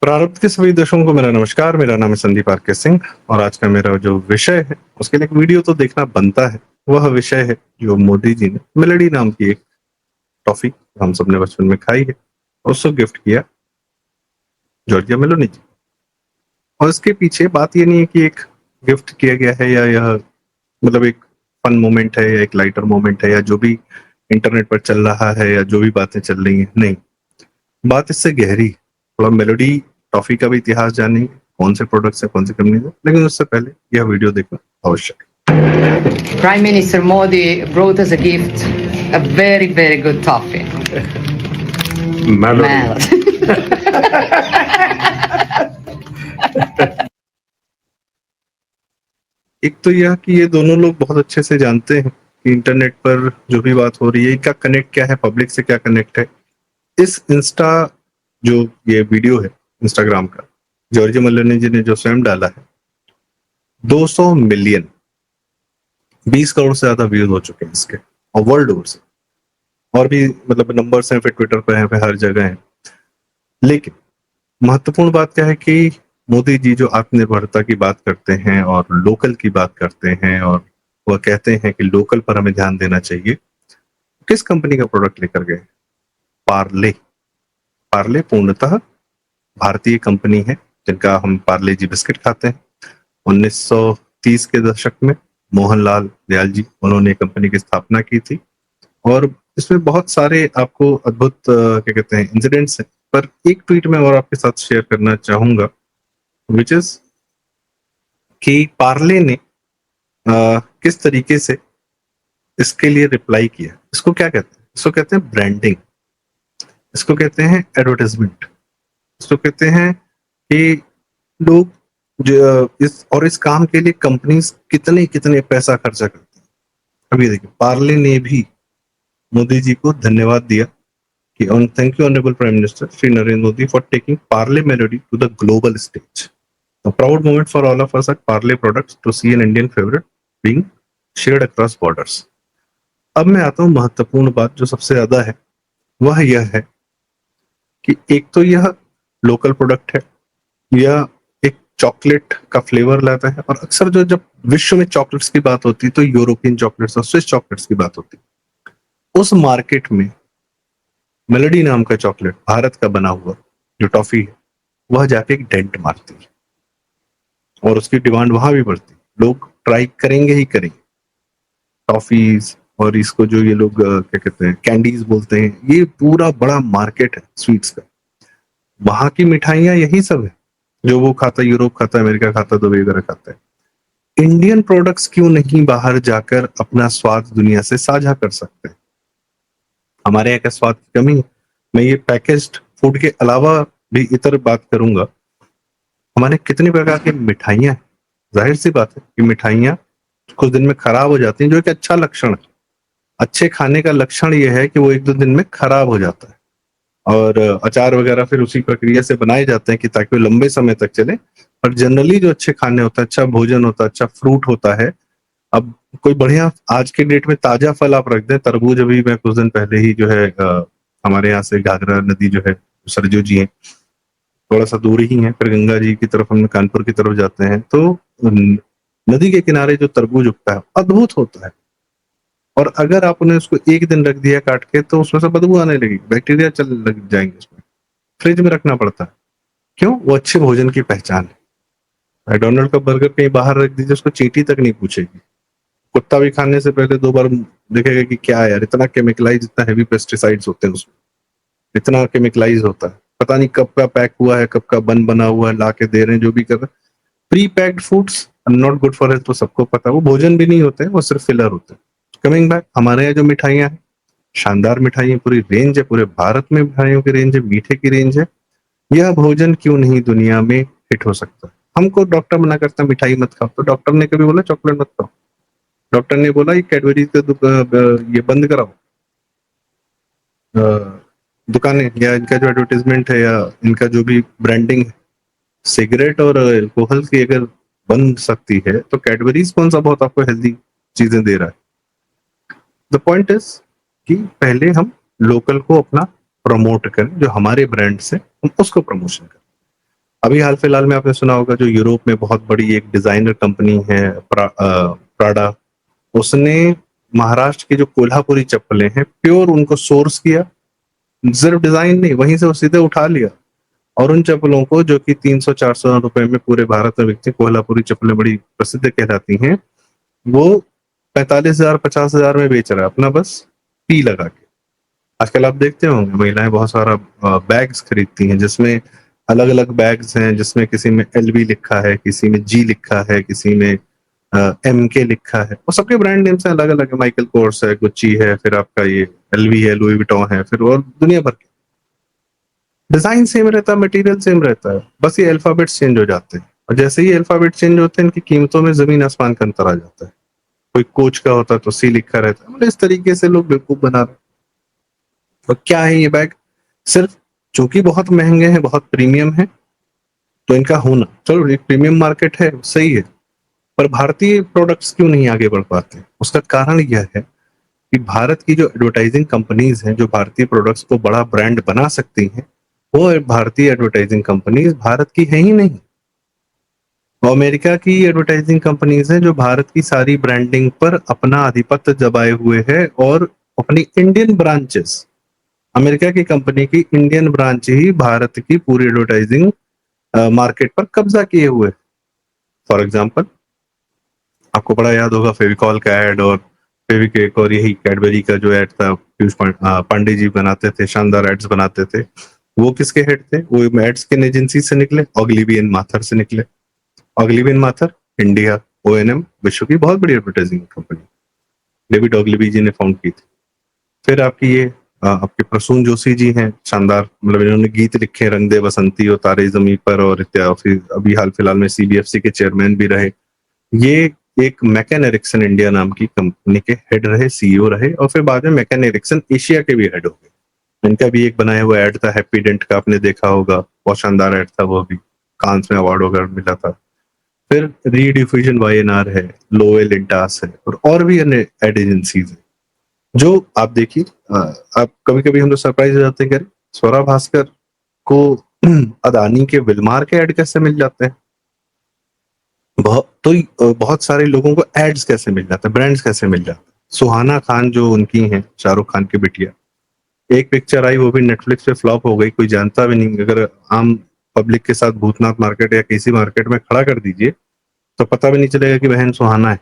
प्रारब्ध के सभी दर्शकों को मेरा नमस्कार। मेरा नाम है संदीप आर.के. सिंह और आज का मेरा जो विषय है, उसके लिए एक वीडियो तो देखना बनता है। वह विषय है जो मोदी जी ने मेलोडी नाम की एक टॉफी हम सबने बचपन में खाई है और उसको गिफ्ट किया जॉर्जिया मेलोनी जी। और इसके पीछे बात ये नहीं है कि एक गिफ्ट किया गया है या यह मतलब एक फन मोमेंट है या एक लाइटर मोमेंट है या जो भी इंटरनेट पर चल रहा है या जो भी बातें चल रही हैं, नहीं। बात इससे गहरी है। थोड़ा मेलोडी टॉफी का भी इतिहास जानेंगे, कौन से प्रोडक्ट्स है, कौन सी कंपनी है, लेकिन उससे पहले यह वीडियो देखना आवश्यक है। Prime Minister Modi brought us a gift, a very, very good toffee. Melody. एक तो यह कि ये दोनों लोग बहुत अच्छे से जानते हैं कि इंटरनेट पर जो भी बात हो रही है, इनका कनेक्ट क्या है, पब्लिक से क्या कनेक्ट है। इस इंस्टा जो ये वीडियो है इंस्टाग्राम का, जॉर्जिया मेलोनी जी ने जो स्वयं डाला है, 200 मिलियन 20 करोड़ से ज्यादा व्यूज हो चुके हैं इसके, और वर्ल्ड ओवर से। और भी मतलब नंबर्स हैं, फिर ट्विटर पे हैं, फिर हर जगह हैं। लेकिन महत्वपूर्ण बात क्या है कि मोदी जी जो आत्मनिर्भरता की बात करते हैं और लोकल की बात करते हैं और वह कहते हैं कि लोकल पर हमें ध्यान देना चाहिए, किस कंपनी का प्रोडक्ट लेकर गए? पार्ले। पार्ले पूर्णतः भारतीय कंपनी है, जिनका हम पार्ले जी बिस्किट खाते हैं। 1930 के दशक में मोहनलाल दयाल जी, उन्होंने कंपनी की स्थापना की थी और इसमें बहुत सारे आपको अद्भुत क्या कहते हैं इंसिडेंट्स हैं। पर एक ट्वीट में और आपके साथ शेयर करना चाहूंगा, विच इज कि पार्ले ने किस तरीके से इसके लिए रिप्लाई किया। इसको क्या कहते हैं? इसको कहते हैं ब्रांडिंग, इसको कहते हैं एडवर्टाइजमेंट, इसको कहते हैं कि लोग जो इस काम के लिए कंपनीज कितने कितने पैसा खर्चा करती हैं। अभी देखिए, पार्ले ने भी मोदी जी को धन्यवाद दिया कि on thank you honourable prime minister Shri Narendra Modi for taking Parle Melody to the global stage. A proud moment for all of us at Parle Products to see an Indian favorite being shared across borders. अब मैं आता हूं महत्वपूर्ण बात जो सबसे ज्यादा है, वह यह है कि एक तो यह लोकल प्रोडक्ट है, यह एक चॉकलेट का फ्लेवर लाता है। और अक्सर जो जब विश्व में चॉकलेट्स की बात होती है तो यूरोपियन चॉकलेट्स और स्विस चॉकलेट्स की बात होती है। उस मार्केट में मेलोडी नाम का चॉकलेट, भारत का बना हुआ जो टॉफी है, वह जाके एक डेंट मारती है और उसकी डिमांड वहां भी बढ़ती है। लोग ट्राई करेंगे ही करेंगे टॉफीज, और इसको जो ये लोग क्या कहते हैं कैंडीज बोलते हैं, ये पूरा बड़ा मार्केट है स्वीट्स का। वहां की मिठाइयां यही सब है जो वो खाता है, यूरोप खाता है, अमेरिका खाता है, दुबई वगैरह खाता है। इंडियन प्रोडक्ट्स क्यों नहीं बाहर जाकर अपना स्वाद दुनिया से साझा कर सकते हैं? हमारे यहाँ का स्वाद की कमी है। मैं ये पैकेज्ड फूड के अलावा भी इतर बात करूंगा। हमारे कितने प्रकार की मिठाइयां, जाहिर सी बात है कि मिठाइयां कुछ दिन में खराब हो जाती हैं, जो एक अच्छा लक्षण है। अच्छे खाने का लक्षण यह है कि वो एक दो दिन में खराब हो जाता है, और अचार वगैरह फिर उसी प्रक्रिया से बनाए जाते हैं कि ताकि वो लंबे समय तक चले। पर जनरली जो अच्छे खाने होता है, अच्छा भोजन होता है, अच्छा फ्रूट होता है। अब कोई बढ़िया आज के डेट में ताजा फल आप रख दें, तरबूज, अभी मैं कुछ दिन पहले ही जो है हमारे यहाँ से घाघरा नदी जो है, सरजू जी है, थोड़ा सा दूर ही है, फिर गंगा जी की तरफ हम कानपुर की तरफ जाते हैं तो नदी के किनारे जो तरबूज उगता है अद्भुत होता है। और अगर आप उन्हें उसको एक दिन रख दिया काट के तो उसमें से बदबू आने लगेगी, बैक्टीरिया चल लग जाएंगे उसमें। फ्रिज में रखना पड़ता है। क्यों? वो अच्छे भोजन की पहचान है। मैकडोनल्ड का बर्गर कहीं बाहर रख दीजिए, उसको चींटी तक नहीं पूछेगी। कुत्ता भी खाने से पहले 2 बार देखेगा कि क्या है यार, इतना केमिकलाइज, इतना हेवी पेस्टिसाइड्स होते हैं उसमें, इतना केमिकलाइज होता है, पता नहीं कब का पैक हुआ है, कब का बना हुआ है, ला के दे रहे हैं, जो भी कर रहे हैं। Pre packed foods not good for health, तो सबको पता है। वो भोजन भी नहीं होते हैं, वो सिर्फ फिलर होते हैं। कमिंग बैक, हमारे यहाँ जो मिठाइयाँ हैं, शानदार मिठाइयाँ, पूरी रेंज है, पूरे भारत में मिठाइयों की रेंज है, मीठे की रेंज है। यह भोजन क्यों नहीं दुनिया में हिट हो सकता? हमको डॉक्टर मना करता है मिठाई मत खाओ, तो डॉक्टर ने कभी बोला चॉकलेट मत खाओ? डॉक्टर ने बोला ये कैडबरी के ये बंद कराओ दुकानें, या इनका जो एडवर्टाइजमेंट है या इनका जो भी ब्रांडिंग है, सिगरेट और अल्कोहल की अगर बन सकती है तो कैडबरीज कौन सा बहुत आपको हेल्दी चीजें दे रहा है? द पॉइंट इज कि पहले हम लोकल को अपना प्रमोट करें, जो हमारे ब्रांड से हम उसको प्रमोशन करें। अभी हाल फिलहाल में आपने सुना होगा जो यूरोप में बहुत बड़ी एक डिजाइनर कंपनी है प्राडा, उसने महाराष्ट्र की जो कोल्हापुरी चप्पलें हैं प्योर उनको सोर्स किया, सिर्फ डिजाइन नहीं, वहीं से वो सीधे उठा लिया और उन चप्पलों को जो कि 300-400 रुपए में पूरे भारत में बिकती, कोल्हापुरी चप्पलें बड़ी प्रसिद्ध कहलाती हैं, वो 45,000 50,000 में बेच रहा है अपना बस पी लगा के। आजकल आप देखते होंगे महिलाएं बहुत सारा बैग्स खरीदती हैं जिसमें अलग अलग बैग्स हैं, जिसमें किसी में LV लिखा है, किसी में G लिखा है, किसी में MK लिखा है, वो सबके ब्रांड नेम से अलग अलग है, माइकल कोर्स है, गुच्ची है, फिर आपका ये LV है, लुई विटॉन है, फिर और दुनिया भर के। डिजाइन सेम रहता है, मटेरियल सेम रहता है, बस ये अल्फाबेट्स चेंज हो जाते हैं और जैसे ही अल्फाबेट चेंज होते हैं इनकी कीमतों में जमीन आसमान का अंतर आ जाता है। कोई कोच का होता है तो C लिखा रहता है, मतलब इस तरीके से लोग बेवकूफ बना रहे हैं। तो क्या है ये बैग, सिर्फ चूंकि बहुत महंगे हैं, बहुत प्रीमियम है, तो इनका होना, चलो एक प्रीमियम मार्केट है सही है, पर भारतीय प्रोडक्ट्स क्यों नहीं आगे बढ़ पाते? उसका कारण यह है कि भारत की जो एडवर्टाइजिंग कंपनीज हैं जो भारतीय प्रोडक्ट्स को बड़ा ब्रांड बना सकती हैं, वो भारतीय एडवर्टाइजिंग कंपनीज भारत की है ही नहीं। वो अमेरिका की एडवर्टाइजिंग कंपनीज हैं जो भारत की सारी ब्रांडिंग पर अपना आधिपत्य जमाए हुए है और अपनी इंडियन ब्रांचेस, अमेरिका की कंपनी की इंडियन ब्रांच ही भारत की पूरी एडवर्टाइजिंग मार्केट पर कब्जा किए हुए। फॉर एग्जाम्पल आपको बड़ा याद होगा फेविकॉल का एड और फेविक्विक और यही कैडबरी का जो एड था, पीयूष पांडे जी बनाते थे, शानदार एड्स बनाते थे। वो किसके हेड थे? वो एड्स किन एजेंसी से निकले? ऑग्लिवी एंड माथर से निकले। ऑग्लिवी एंड माथर इंडिया, ONM विश्व की बहुत बड़ी एडवर्टाइजिंग कंपनी, डेविड ऑग्लिवी जी ने फाउंड की थी। फिर आपकी ये आपके प्रसून जोशी जी हैं, शानदार, मतलब इन्होंने गीत लिखे, रंग दे बसंती और तारे जमी पर, और इत्यादि। फिर अभी हाल फिलहाल में CBFC के चेयरमैन भी रहे। ये एक मैकन एरिक्सन इंडिया नाम की कंपनी के हेड रहे, CEO रहे, और फिर बाद में मैकन एरिक्सन एशिया के भी हेड हो गए। इनका भी एक बनाया हुआ एड था हैप्पी डेंट का, आपने देखा होगा, बहुत शानदार एड था, वो भी कांस में अवार्ड वगैरह मिला था। फिर रीडिफ्यूजन YNR है, लोएल इंटास है, और भी अन्य एड एजेंसीज है जो आप देखिए, आप कभी कभी हम लोग सरप्राइज हो जाते हैं कि अरे स्वरा भास्कर को अदानी के विलमार के एड कैसे मिल जाते हैं, बहुत सारे लोगों को एड्स कैसे मिल जाते हैं, ब्रांड्स कैसे मिल जाते हैं। सुहाना खान जो उनकी हैं, शाहरुख खान की बिटिया, एक पिक्चर आई वो भी नेटफ्लिक्स पे फ्लॉप हो गई, कोई जानता भी नहीं। अगर आम पब्लिक के साथ भूतनाथ मार्केट या किसी मार्केट में खड़ा कर दीजिए तो पता भी नहीं चलेगा कि बहन सुहाना है,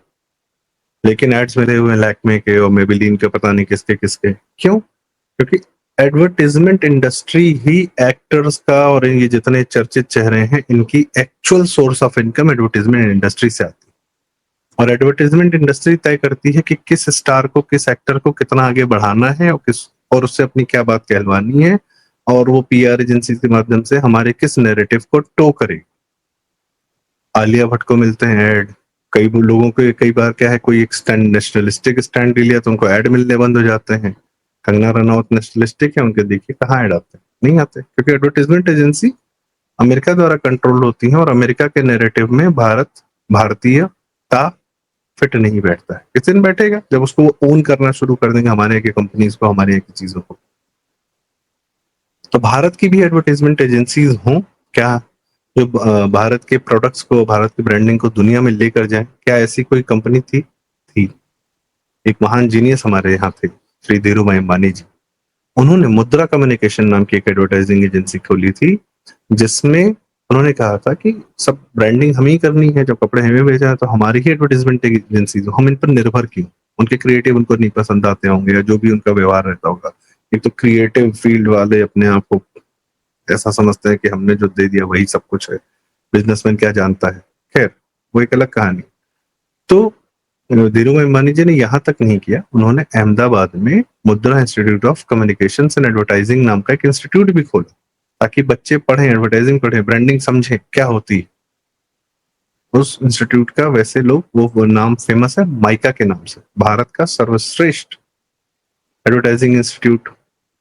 लेकिन एड्स मिले हुए हैं लैक्मे के और मेबेलिन के, पता नहीं किसके किसके। क्यों? क्योंकि एडवर्टाइजमेंट इंडस्ट्री ही एक्टर्स का और ये जितने चर्चित चेहरे हैं इनकी actual source of income advertisement industry से आती है, और एडवर्टाइजमेंट इंडस्ट्री तय करती है कि किस स्टार को, किस एक्टर को कितना आगे बढ़ाना है और उससे अपनी क्या बात कहलवानी है, और वो PR एजेंसी के माध्यम से हमारे किस नैरेटिव को टो करेगी। आलिया भट्ट को मिलते हैं ऐड, कई लोगों को कई बार क्या है, कोई एक स्टैंड नेशनलिस्टिक स्टैंड ले लिया तो उनको ऐड मिलने बंद हो जाते हैं। कंगना रनौत नेशनलिस्टिक है, उनके देखिए कहाँ ऐड आते हैं, नहीं आते, क्योंकि एडवर्टाइजमेंट एजेंसी अमेरिका द्वारा कंट्रोल होती है और अमेरिका के नैरेटिव में भारतीयता फिट नहीं बैठता है। किस दिन बैठेगा? जब उसको वो ओन करना शुरू कर देंगे, हमारे यहाँ की कंपनीज को, हमारे यहाँ की चीजों को। तो भारत की भी एडवर्टाइजमेंट एजेंसीज हों क्या, जो भारत के प्रोडक्ट्स को, भारत की ब्रांडिंग को दुनिया में लेकर जाए? क्या ऐसी कोई कंपनी थी? एक महान जीनियस हमारे यहाँ थे, श्री धीरूभाई अंबानी जी। उन्होंने मुद्रा कम्युनिकेशन नाम की एक एडवर्टाइजिंग एजेंसी खोली थी, जिसमें उन्होंने कहा था कि सब ब्रांडिंग हम ही करनी है, जब कपड़े हमें बेचा है तो हमारी ही एडवर्टाइजमेंट एजेंसी, हम इन पर निर्भर क्यों? उनके क्रिएटिव उनको नहीं पसंद आते होंगे, या जो भी उनका व्यवहार रहता होगा। एक तो क्रिएटिव फील्ड वाले अपने आप को ऐसा समझते हैं कि हमने जो दे दिया वही सब कुछ है, बिजनेसमैन क्या जानता है। खैर, वो एक अलग कहानी। तो धीरूभाई अंबानी जी ने यहाँ तक नहीं किया, उन्होंने अहमदाबाद में मुद्रा institute of communication and advertising नाम का एक इंस्टीट्यूट भी खोला, ताकि बच्चे पढ़ें, एडवर्टाइजिंग पढ़ें, ब्रांडिंग समझें क्या होती है। उस इंस्टीट्यूट का वैसे लोग वो नाम फेमस है माइका के नाम से, भारत का सर्वश्रेष्ठ एडवर्टाइजिंग इंस्टीट्यूट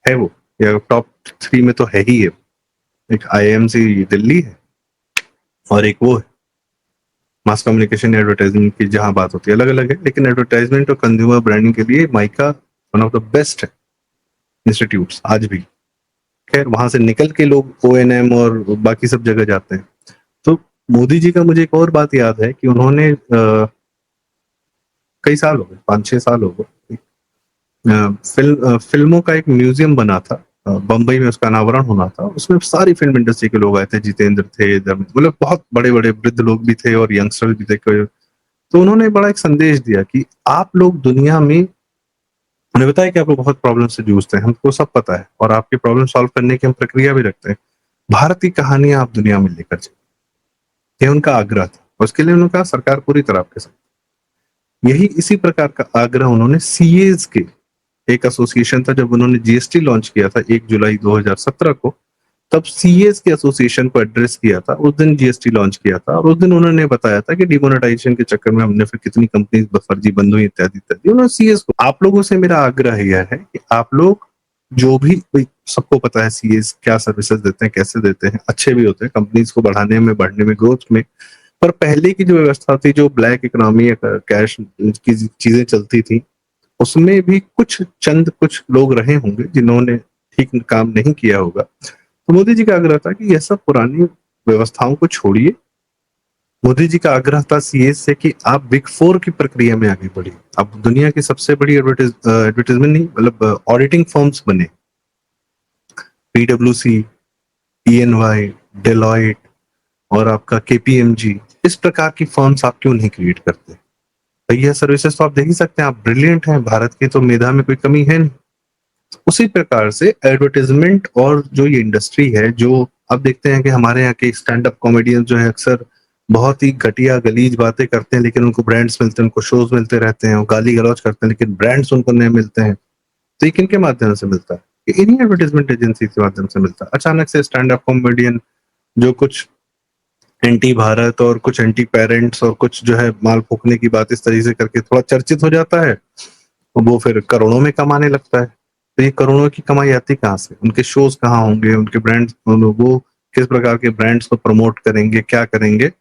है वो, या टॉप 3 में तो है ही है। एक IIMC दिल्ली है और एक वो है मास कम्युनिकेशन एडवर्टाइजिंग की, जहां बात होती है अलग अलग है, लेकिन एडवर्टाइजमेंट और कंज्यूमर ब्रांडिंग के लिए mica one of the best है इंस्टीट्यूट्स आज भी। खैर वहां से निकल के लोग ONM और बाकी सब जगह जाते हैं। तो मोदी जी का मुझे एक और बात याद है कि उन्होंने कई साल हो गए, 5-6 साल हो गए, फिल्मों का एक म्यूजियम बना था, बम्बई में उसका अनावरण होना था। उसमें सारी फिल्म इंडस्ट्री के लोग आए थे, जितेंद्र थे, मतलब बहुत बड़े बड़े वृद्ध लोग भी थे और यंगस्टर भी थे। तो उन्होंने बड़ा एक संदेश दिया कि आप लोग दुनिया में, उन्हें बताया कि आप लोग बहुत प्रॉब्लम से जूझते हैं, हमको सब पता है और आपकी प्रॉब्लम सॉल्व करने की हम प्रक्रिया भी रखते हैं, भारत की कहानियां आप दुनिया में लेकर जाइए। यह उनका आग्रह था, उसके लिए उन्होंने कहा सरकार पूरी तरह आपके साथ। यही इसी प्रकार का आग्रह उन्होंने सीएज के एक एसोसिएशन था, जब उन्होंने जीएसटी लॉन्च किया था 1 जुलाई 2017 को, तब सीएस के एसोसिएशन को एड्रेस किया था। उस दिन जीएसटी लॉन्च किया था और उस दिन उन्होंने बताया था कि डिमोनेटाइजेशन के चक्कर में हमने फिर कितनी कंपनी फर्जी बंद हुई इत्यादि इत्यादि। उन्होंने सीएस को, आप लोगों से मेरा आग्रह यह है कि आप लोग जो भी, सबको पता है सीएस क्या सर्विसेज देते हैं, कैसे देते हैं, अच्छे भी होते हैं कंपनीज को बढ़ाने में, बढ़ने में, ग्रोथ में। पर पहले की जो व्यवस्था थी, जो ब्लैक इकोनॉमी या कैश की चीजें चलती थी, उसमें भी कुछ लोग रहे होंगे जिन्होंने ठीक काम नहीं किया होगा। तो मोदी जी का आग्रह था कि यह सब पुरानी व्यवस्थाओं को छोड़िए। मोदी जी का आग्रह था सीएस से कि आप बिग 4 की प्रक्रिया में आगे बढ़िए, आप दुनिया की सबसे बड़ी एडवर्टाइजमेंट नहीं, मतलब ऑडिटिंग फर्म्स बने, PwC, EY, डेलॉइट और आपका KPMG, इस प्रकार की फर्म्स आप क्यों नहीं क्रिएट करते? भैया सर्विसेज तो आप देख ही सकते हैं, आप ब्रिलियंट हैं, भारत की तो मेधा में कोई कमी है नहीं। उसी प्रकार से एडवर्टाइजमेंट और जो ये इंडस्ट्री है, जो अब देखते हैं कि हमारे यहाँ के स्टैंड अप कॉमेडियन जो है अक्सर बहुत ही घटिया गलीज बातें करते हैं, लेकिन उनको ब्रांड्स मिलते हैं, उनको शोज मिलते रहते हैं, वो गाली गलौज करते हैं, लेकिन ब्रांड्स उनको नहीं मिलते हैं। तो ये किनके माध्यम से मिलता है? ये इन्हीं एडवर्टाइजमेंट एजेंसी के माध्यम से मिलता है। अचानक से स्टैंड अप कॉमेडियन जो कुछ एंटी भारत और कुछ एंटी पेरेंट्स और कुछ जो है माल फूकने की बात इस तरीके से करके थोड़ा चर्चित हो जाता है, वो फिर करोड़ों में कमाने लगता है। तो ये करोड़ों की कमाई आती कहाँ से? उनके शोज कहाँ होंगे, उनके ब्रांड्स, वो किस प्रकार के ब्रांड्स को प्रमोट करेंगे, क्या करेंगे?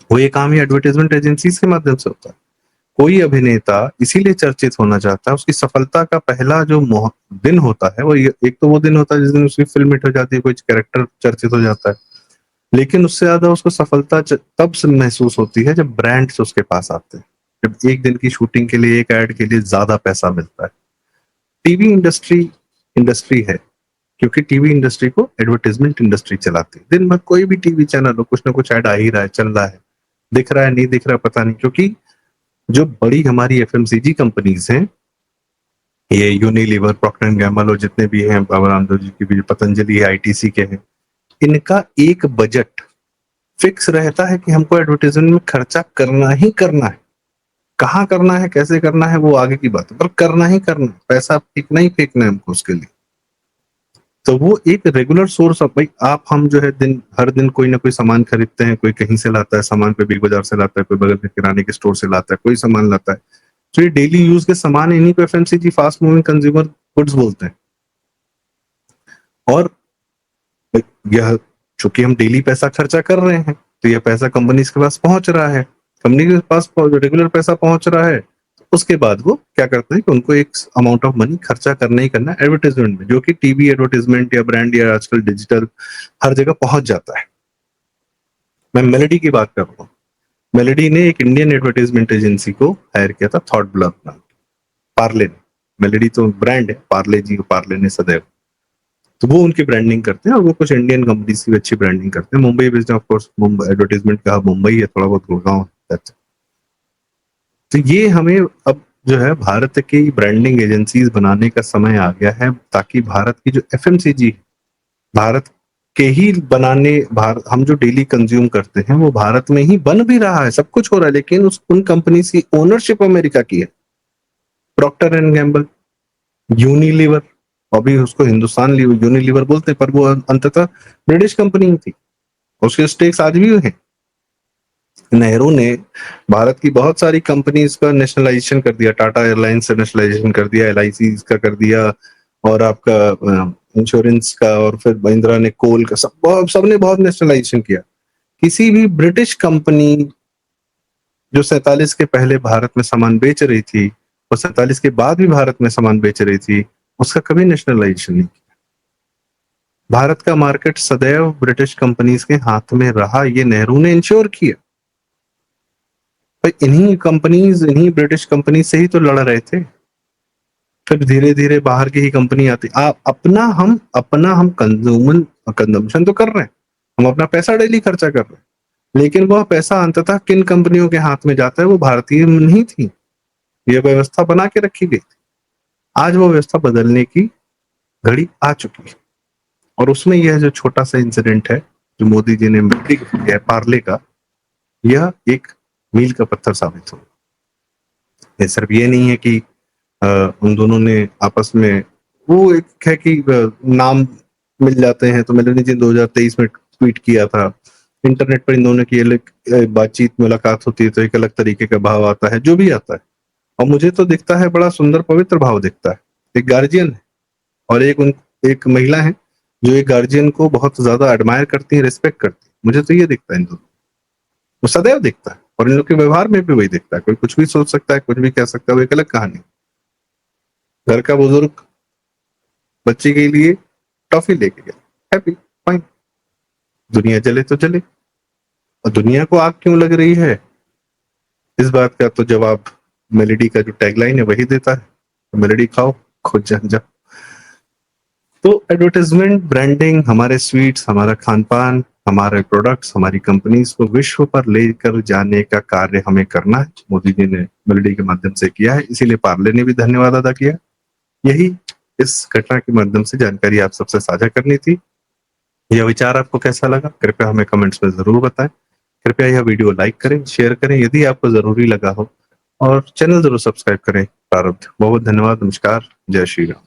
वो ये काम ही एडवर्टाइजमेंट एजेंसीज के माध्यम से होता है। कोई अभिनेता इसीलिए चर्चित होना चाहता है, उसकी सफलता का पहला जो दिन होता है, वो एक तो वो दिन होता है जिस दिन उसकी फिल्म हिट हो जाती है, कोई कैरेक्टर चर्चित हो जाता है, लेकिन उससे ज्यादा उसको सफलता तब से महसूस होती है जब ब्रांड्स उसके पास आते हैं, जब एक दिन की शूटिंग के लिए, एक एड के लिए ज्यादा पैसा मिलता है। टीवी इंडस्ट्री है, क्योंकि टीवी इंडस्ट्री को एडवर्टाइजमेंट इंडस्ट्री चलाती है। दिन भर कोई भी टीवी चैनल हो, कुछ ना कुछ ऐड आ ही रहा है, चल रहा है, दिख रहा है नहीं दिख रहा पता नहीं। क्योंकि जो बड़ी हमारी FMCG कंपनीज हैं, ये यूनिलीवर, प्रॉक्टर एंड गैम्बल और जितने भी हैं, बाबा रामदेव जी की भी, पतंजलि है, ITC के हैं, इनका एक बजट फिक्स रहता है कि हमको एडवर्टाइजमेंट में खर्चा करना ही करना है। कहाँ करना है, कैसे करना है, वो आगे की बात है, पर करना ही करना है, पैसा फेंकना ही फेंकना है हमको उसके लिए। तो वो एक रेगुलर सोर्स ऑफ, भाई आप हम जो है हर दिन कोई ना कोई सामान खरीदते हैं, कोई कहीं से लाता है सामान, कोई बिग बाजार से लाता है, कोई बगल के किराने के स्टोर से लाता है, कोई सामान लाता है। तो ये डेली यूज के सामान, इन्हीं को FMCG, fast moving consumer goods बोलते हैं। और यह, चूंकि हम डेली पैसा खर्चा कर रहे हैं, तो यह पैसा कंपनी के पास पहुंच रहा है, कंपनी के पास रेगुलर पैसा पहुंच रहा है। उसके बाद वो क्या करते हैं कि उनको एक अमाउंट ऑफ मनी खर्चा करना ही करना है एडवर्टाइजमेंट में, जो कि टीवी एडवर्टाइजमेंट या ब्रांड या आजकल डिजिटल हर जगह पहुंच जाता है। मैं मेलेडी की बात कर रहा हूँ। मेलेडी ने एक इंडियन एडवर्टाइजमेंट एजेंसी को हायर किया था, थॉट ब्लर नाम, पार्ले ने। मेलेडी तो ब्रांड है, पार्ले जी, पार्ले ने सदैव, तो वो उनकी ब्रांडिंग करते हैं और वो कुछ इंडियन कंपनीज की अच्छी ब्रांडिंग करते हैं। Mumbai based, of course Mumbai advertisement का मुंबई है, थोड़ा बहुत गुड़गांव है। तो ये हमें अब जो है भारत की ब्रांडिंग एजेंसीज बनाने का समय आ गया है, ताकि भारत की जो FMCG, भारत के ही बनाने, हम जो डेली कंज्यूम करते हैं वो भारत में ही बन भी रहा है, सब कुछ हो रहा है, लेकिन उन कंपनी की ओनरशिप अमेरिका की है। प्रॉक्टर एंड गैम्बल, यूनिलीवर, अभी उसको हिंदुस्तान यूनिलीवर बोलते हैं, पर वो अंततः ब्रिटिश कंपनी थी, उसके स्टेक्स आज भी हैं। नेहरू ने भारत की बहुत सारी कंपनीज का नेशनलाइजेशन कर दिया, टाटा एयरलाइंस से नेशनलाइजेशन कर दिया, LIC का कर दिया, और आपका इंश्योरेंस का, और फिर महिंद्रा ने कोल का, सबने बहुत नेशनलाइजेशन किया। किसी भी ब्रिटिश कंपनी जो 47 के पहले भारत में सामान बेच रही थी और 47 के बाद भी भारत में सामान बेच रही थी, उसका कभी नेशनलाइजेशन नहीं किया। भारत का मार्केट सदैव ब्रिटिश कंपनीज के हाथ में रहा, ये नेहरू ने इंश्योर किया। भाई इन्हीं ब्रिटिश कंपनी से ही तो लड़ रहे थे। फिर धीरे धीरे बाहर की ही कंपनी आती। आप अपना हम कंजम्पशन तो कर रहे हैं, हम अपना पैसा डेली खर्चा कर रहे हैं, लेकिन वह पैसा अंततः किन कंपनियों के हाथ में जाता है वो भारतीय नहीं थी। यह व्यवस्था बना के रखी गई थी। आज वो व्यवस्था बदलने की घड़ी आ चुकी है, और उसमें यह जो छोटा सा इंसिडेंट है जो मोदी जी ने किया है पार्ले का, यह एक मील का पत्थर साबित हो। ये सिर्फ ये नहीं है कि उन दोनों ने आपस में, वो एक है कि नाम मिल जाते हैं। तो मेलेनी जी 2023 में ट्वीट किया था, इंटरनेट पर इन दोनों की बातचीत मुलाकात होती है तो एक अलग तरीके का भाव आता है, जो भी आता है। और मुझे तो दिखता है बड़ा सुंदर पवित्र भाव दिखता है। एक गार्जियन है और एक महिला है जो एक गार्जियन को बहुत ज्यादा एडमायर करती है, रिस्पेक्ट करती है। मुझे तो ये दिखता है इन दोनों, वो सदैव दिखता है, और इन लोग के व्यवहार में भी वही दिखता है। कोई कुछ भी सोच सकता है, कुछ भी कह सकता है, वो एक अलग कहानी। घर का बुजुर्ग बच्चे के लिए टॉफी लेके गया, हैप्पी, फाइन। दुनिया जले तो जले, और दुनिया को आग क्यों लग रही है, इस बात का तो जवाब मेलेडी का जो टैगलाइन है वही देता है। तो मेलेडी खाओ, खुद जान जाओ। तो एडवर्टाइजमेंट, ब्रांडिंग, हमारे स्वीट्स, हमारा खान पान, हमारे प्रोडक्ट्स, हमारी कंपनीज को विश्व पर लेकर जाने का कार्य हमें करना है। मोदी जी ने मेलेडी के माध्यम से किया है, इसीलिए पार्ले ने भी धन्यवाद अदा किया। यही इस घटना के माध्यम से जानकारी आप सबसे साझा करनी थी। यह विचार आपको कैसा लगा, कृपया हमें कमेंट्स में जरूर बताएं। कृपया यह वीडियो लाइक करें, शेयर करें यदि आपको जरूरी लगा हो, और चैनल जरूर सब्सक्राइब करें। प्रारब्ध। बहुत धन्यवाद। नमस्कार। जय श्री राम।